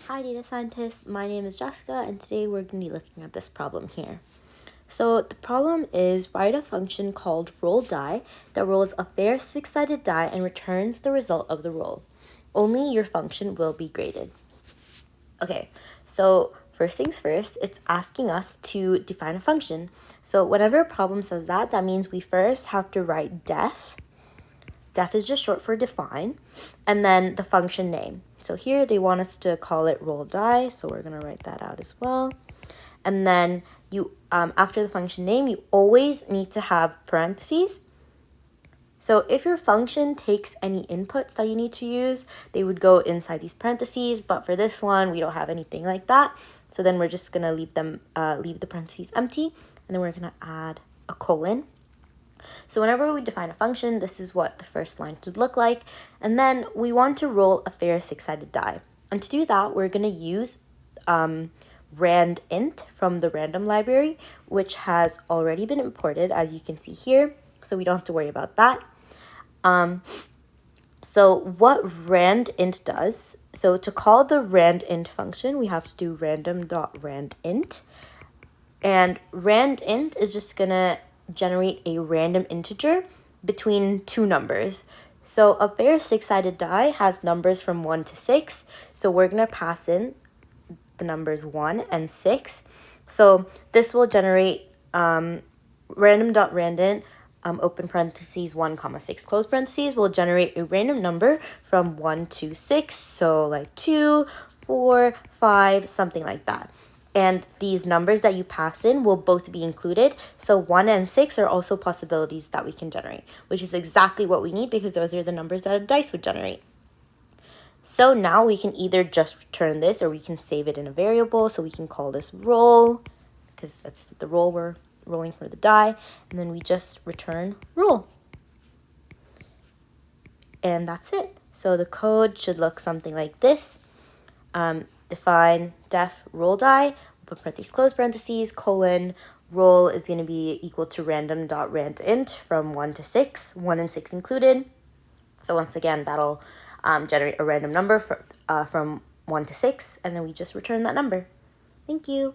Hi data scientists, my name is Jessica and today we're going to be looking at this problem here. So the problem is write a function called roll die that rolls a fair six-sided die and returns the result of the roll. Only your function will be graded. Okay, so first things first, it's asking us to define a function. So whenever a problem says that, that means we first have to write def. Def is just short for define, and then the function name. So here they want us to call it roll die, so we're going to write that out as well. And then you, after the function name, you always need to have parentheses. So if your function takes any inputs that you need to use, they would go inside these parentheses, but for this one, we don't have anything like that. So then we're just going to leave the parentheses empty, and then we're going to add a colon. So whenever we define a function, this is what the first line should look like. And then we want to roll a fair six-sided die. And to do that, we're going to use randint from the random library, which has already been imported, as you can see here. So we don't have to worry about that. So what randint does, so to call the randint function, we have to do random.randint. And randint is just going to generate a random integer between two numbers. So a fair six-sided die has numbers from 1 to 6. So we're going to pass in the numbers 1 and 6. So this will generate random.randint, open parentheses, 1 comma 6 close parentheses, will generate a random number from 1 to 6. So like 2, 4, 5, something like that. And these numbers that you pass in will both be included. So 1 and 6 are also possibilities that we can generate, which is exactly what we need because those are the numbers that a dice would generate. So now we can either just return this or we can save it in a variable. So we can call this roll because that's the roll we're rolling for the die. And then we just return roll. And that's it. So the code should look something like this. Define def roll die, open parentheses, close parentheses, colon, roll is going to be equal to random.randint from 1 to 6, 1 and 6 included. So once again, that'll generate a random number from 1 to 6, and then we just return that number. Thank you.